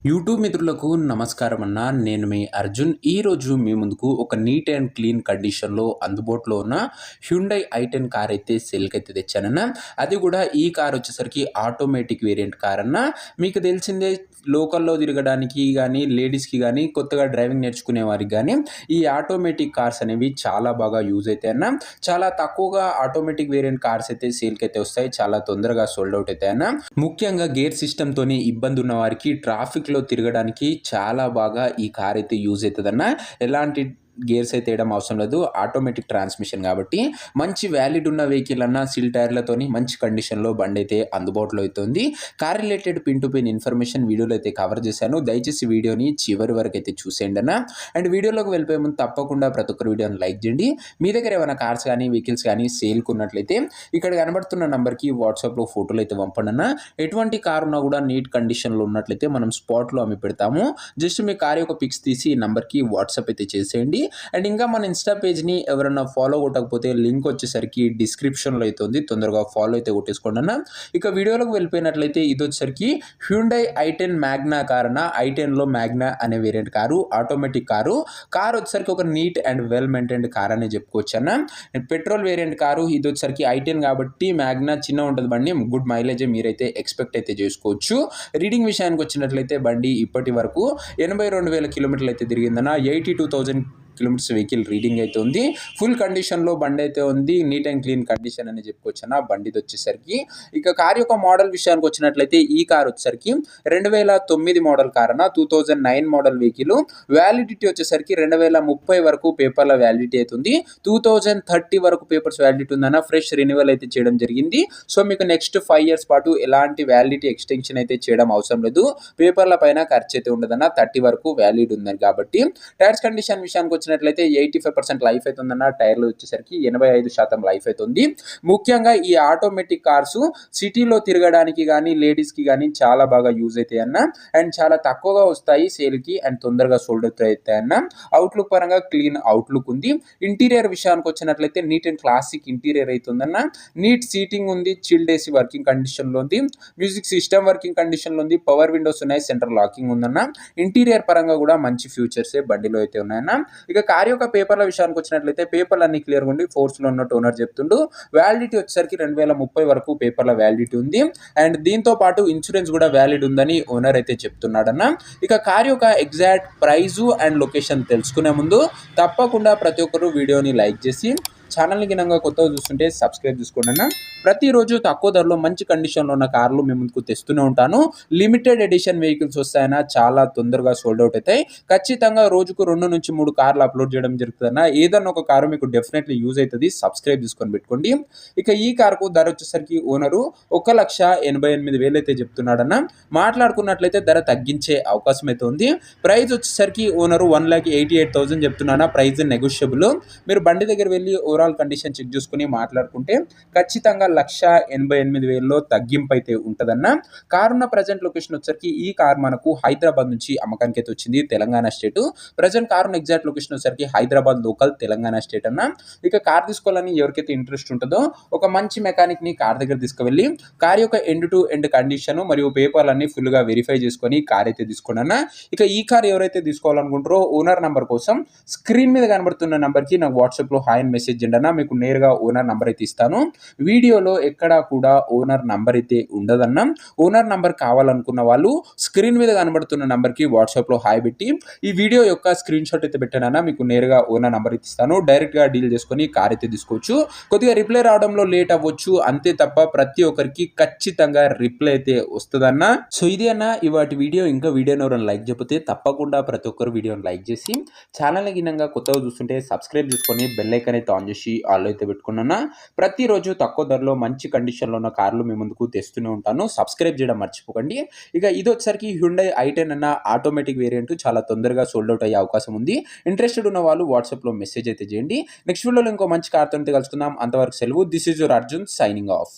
YouTube మిత్రులకు నమస్కారం అన్న. నేను మీ అర్జున్. ఈరోజు మీ ముందుకు ఒక నీట్ అండ్ క్లీన్ కండిషన్‌లో అందుబాటులో ఉన్న హ్యుండై ఐ10 కార్ అయితే సేల్‌కైతే తెచ్చానన్న. అది కూడా ఈ కార్ వచ్చేసరికి ఆటోమేటిక్ వేరియంట్ కార్ అన్న. మీకు తెలిసిందే, లోకల్‌లో తిరగడానికి గానీ, లేడీస్‌కి గానీ, కొత్తగా డ్రైవింగ్ నేర్చుకునే వారికి గానీ, ఈ ఆటోమేటిక్ కార్స్ అనేవి చాలా బాగా యూజ్ అయితాయి అన్న. చాలా తక్కువగా ఆటోమేటిక్ వేరియంట్ కార్స్ అయితే సేల్‌కైతే వస్తాయి. చాలా తొందరగా సోల్డ్ అవుట్ అయితాయన్న. ముఖ్యంగా గేర్ సిస్టమ్‌తోని ఇబ్బంది ఉన్న వారికి ట్రాఫిక్‌లో తిరగడానికి చాలా బాగా ఈ కార్ అయితే యూజ్ అయితదన్న. ఎలాంటి గేర్స్ అయితే వేయడం అవసరం లేదు. ఆటోమేటిక్ ట్రాన్స్మిషన్ కాబట్టి మంచి వ్యాలిడ్ ఉన్న వెహికల్ అన్న సిల్ టైర్లతోని మంచి కండిషన్‌లో బండైతే అందుబాటులో అయితే ఉంది. Car related pin to pin information వీడియోలో అయితే కవర్ చేశాను. దయచేసి వీడియోని చివరి వరకు అయితే చూసేయండి అన్న. అండ్ వీడియోలోకి వెళ్ళిపోయే ముందు తప్పకుండా ప్రతి ఒక్కరు వీడియోని లైక్ చేయండి. మీ దగ్గర ఏమైనా కార్స్ కానీ, వెహికల్స్ కానీ సేల్‌కి ఉన్నట్లయితే ఇక్కడ కనబడుతున్న నంబర్‌కి వాట్సాప్‌లో ఫోటోలు అయితే పంపండి అన్న. ఎటువంటి కార్ ఉన్నా కూడా నీట్ కండిషన్‌లో ఉన్నట్లయితే మనం స్పాట్‌లో అమ్మి పెడతాము. జస్ట్ మీ కార్ యొక్క పిక్స్ తీసి ఈ నంబర్‌కి వాట్సాప్ అయితే చేసేయండి. అండ్ ఇంకా మన ఇన్స్టా పేజ్‌ని ఎవరైనా ఫాలో కొట్టకపోతే లింక్ వచ్చేసరికి డిస్క్రిప్షన్‌లో అయితే ఉంది. తొందరగా ఫాలో అయితే కొట్టేసుకోండి అన్న. ఇక వీడియోలోకి వెళ్ళిపోయినట్లయితే ఇది వచ్చేసరికి హ్యుండై ఐ10 మ్యాగ్నా కార్ అన్న. ఐ10లో మ్యాగ్నా అనే variant car, automatic car. Car వచ్చేసరికి ఒక neat and well maintained car అనే చెప్పుకోవచ్చు అన్న. Petrol variant car. ఇది వచ్చేసరికి ఐ10 కాబట్టి మ్యాగ్నా చిన్నగా ఉంటుంది బండి. గుడ్ మైలేజే మీరైతే ఎక్స్పెక్ట్ అయితే చేసుకోవచ్చు. రీడింగ్ విషయానికి వచ్చినట్లయితే బండి ఇప్పటి వరకు 82,000 కిలోమీటర్లు అయితే తిరిగిందన్న. 82,000 కిలోమీటర్స్ వెహికల్ రీడింగ్ అయితే ఉంది. ఫుల్ కండిషన్‌లో బండి అయితే ఉంది. నీట్ అండ్ క్లీన్ కండిషన్ అని చెప్పుకోవచ్చు అన్న బండిది వచ్చేసరికి. ఇక కార్ యొక్క మోడల్ విషయానికి వచ్చినట్లయితే ఈ కార్ వచ్చేసరికి 2009 మోడల్ కార్ అన్న. 2009 మోడల్ వెహికల్. వ్యాలిడిటీ వచ్చేసరికి 2030 వరకు పేపర్ల వ్యాలిడిటీ అయితే ఉంది. 2030 వరకు పేపర్స్ వ్యాలిడిటీ ఉందన్న. ఫ్రెష్ రెన్యువల్ అయితే చేయడం జరిగింది. సో మీకు నెక్స్ట్ 5 ఇయర్స్ పాటు ఎలాంటి వ్యాలిడిటీ ఎక్స్టెన్షన్ అయితే చేయడం అవసరం లేదు. పేపర్ల పైన ఖర్చు అయితే ఉండదన్న. 30 వరకు వ్యాలిడ్ ఉందని కాబట్టి. టైర్స్ కండిషన్ విషయానికి వచ్చినట్లయితే 85% లైఫ్ అయితే ఉందన్న. టైర్లు వచ్చేసరికి 85% లైఫ్ అయితే ఉంది. ముఖ్యంగా ఈ ఆటోమేటిక్ కార్స్ సిటీలో తిరగడానికి కానీ, లేడీస్‌కి కానీ చాలా బాగా యూజ్ అవుతాయి అన్న. అండ్ చాలా తక్కువగా వస్తాయి సేల్‌కి అండ్ తొందరగా సోల్డ్ అవుతాయి అన్న. అవుట్లుక్ పరంగా క్లీన్ అవుట్లుక్ ఉంది. ఇంటీరియర్ విషయానికి వచ్చినట్లయితే నీట్ అండ్ క్లాసిక్ ఇంటీరియర్ అయితే ఉందన్న. నీట్ సీటింగ్ ఉంది. చిల్డ్ ఏసీ వర్కింగ్ కండిషన్‌లో ఉంది. మ్యూజిక్ సిస్టమ్ వర్కింగ్ కండిషన్‌లో ఉంది. పవర్ విండోస్ ఉన్నాయి. సెంట్రల్ లాకింగ్ ఉందన్న. ఇంటీరియర్ పరంగా కూడా మంచి ఫ్యూచర్సే బండిలో అయితే ఉన్నాయన్న. ఇక కార్ యొక్క పేపర్ల విషయానికి వచ్చినట్లయితే పేపర్లు అన్ని క్లియర్గా ఉండి ఫోర్స్లో ఉన్నట్టు ఓనర్ చెప్తుండు. వ్యాలిడిటీ వచ్చేసరికి 2030 వరకు పేపర్ల వ్యాలిడిటీ ఉంది. అండ్ దీంతో పాటు ఇన్సూరెన్స్ కూడా వ్యాలిడ్ ఉందని ఓనర్ అయితే చెప్తున్నాడన్న. ఇక కార్ యొక్క ఎగ్జాక్ట్ ప్రైజు అండ్ లొకేషన్ తెలుసుకునే ముందు తప్పకుండా ప్రతి ఒక్కరు వీడియోని లైక్ చేసి ఛానల్ని గినంగా కొత్తగా చూస్తుంటే సబ్స్క్రైబ్ చేసుకోండి అన్న. ప్రతిరోజు తక్కువ ధరలో మంచి కండిషన్లో ఉన్న కార్లు మీ ముందుకు తెస్తూనే ఉంటాను. లిమిటెడ్ ఎడిషన్ వెహికల్స్ వస్తాయన్న. చాలా తొందరగా సోల్డ్ అవుట్ అవుతాయి. ఖచ్చితంగా రోజుకు 2-3 కార్లు అప్లోడ్ చేయడం జరుగుతుందన్న. ఏదన్నా ఒక కారు మీకు డెఫినెట్లీ యూజ్ అవుతుంది. సబ్స్క్రైబ్ చేసుకొని పెట్టుకోండి. ఇక ఈ కారుకు ధర వచ్చేసరికి ఓనరు 1,88,000 అయితే చెప్తున్నాడన్న. మాట్లాడుకున్నట్లయితే ధర తగ్గించే అవకాశం అయితే ఉంది. ప్రైస్ వచ్చేసరికి ఓనరు 1,88,000 చెప్తున్నాను. Price negotiable. మీరు బండి దగ్గర వెళ్ళి ఓవరాల్ కండిషన్ చెక్ చేసుకుని మాట్లాడుకుంటే ఖచ్చితంగా 1,88,000లో తగ్గింపు అయితే ఉంటుందన్న. కార్ ఉన్న ప్రజెంట్ లొకేషన్ వచ్చేసరికి ఈ కార్ మనకు హైదరాబాద్ నుంచి అమ్మకానికి అయితే వచ్చింది. తెలంగాణ స్టేట్. ప్రజెంట్ కార్ ఉన్న ఎగ్జాక్ట్ లొకేషన్ వచ్చేసరికి హైదరాబాద్ లోకల్ తెలంగాణ స్టేట్ అన్న. ఇక కార్ తీసుకోవాలని ఎవరికైతే ఇంట్రెస్ట్ ఉంటుందో ఒక మంచి మెకానిక్ ని కార్ దగ్గర తీసుకువెళ్ళి కార్ యొక్క ఎండ్ టు ఎండ్ కండిషన్ మరియు పేపర్లన్నీ ఫుల్ గా వెరిఫై చేసుకొని కార్ అయితే తీసుకోండి అన్న. ఇక ఈ కార్ ఎవరైతే తీసుకోవాలనుకుంటారో ఓనర్ నంబర్ కోసం స్క్రీన్ మీద కనబడుతున్న నంబర్కి నాకు వాట్సాప్ లో హాయ్ అని మెసేజ్ చేయండి అన్న. మీకు నేరుగా ఓనర్ నంబర్ అయితే ఇస్తాను. వీడియోలో ఎక్కడా కూడా ఓనర్ నంబర్ అయితే ఉండదన్న. ఓనర్ నంబర్ కావాలనుకున్న వాళ్ళు స్క్రీన్ మీద కనబడుతున్న నంబర్కి వాట్సాప్లో హాయ్ పెట్టి ఈ వీడియో యొక్క స్క్రీన్ షాట్ అయితే పెట్టానన్నా. మీకు నేరుగా ఓనర్ నంబర్ అయితే ఇస్తాను. డైరెక్ట్గా డీల్ చేసుకొని కార్ అయితే తీసుకోవచ్చు. కొద్దిగా రిప్లై రావడంలో లేట్ అవ్వచ్చు అంతే తప్ప ప్రతి ఒక్కరికి ఖచ్చితంగా రిప్లై అయితే వస్తుందన్న. సో ఇది అన్న ఇవాటి వీడియో. ఇంకా వీడియోని ఎవరైనా లైక్ చెప్పితే తప్పకుండా ప్రతి ఒక్కరు వీడియోని లైక్ చేసి ఛానల్ని గినంగా కొత్తగా చూస్తుంటే సబ్స్క్రైబ్ చేసుకొని బెల్ ఐకాన్ అయితే ఆన్ చేసి ఆల్ అయితే పెట్టుకున్నా. ప్రతిరోజు తక్కువ ధరలో మంచి కండిషన్లో ఉన్న కార్లు మీ ముందుకు తెస్తూనే ఉంటాను. సబ్స్క్రైబ్ చేయడం మర్చిపోకండి. ఇక ఇది వచ్చేసరికి హ్యుండై ఐ10 అన్న ఆటోమేటిక్ వేరియంట్. చాలా తొందరగా సోల్డ్ అవుట్ అయ్యే అవకాశం ఉంది. ఇంట్రెస్టెడ్ ఉన్న వాళ్ళు వాట్సాప్లో మెసేజ్ అయితే చేయండి. నెక్స్ట్ వీడియోలో ఇంకో మంచి కార్తో కలుసుకుందాం. అంతవరకు సెలవు. This is your Arjun signing off.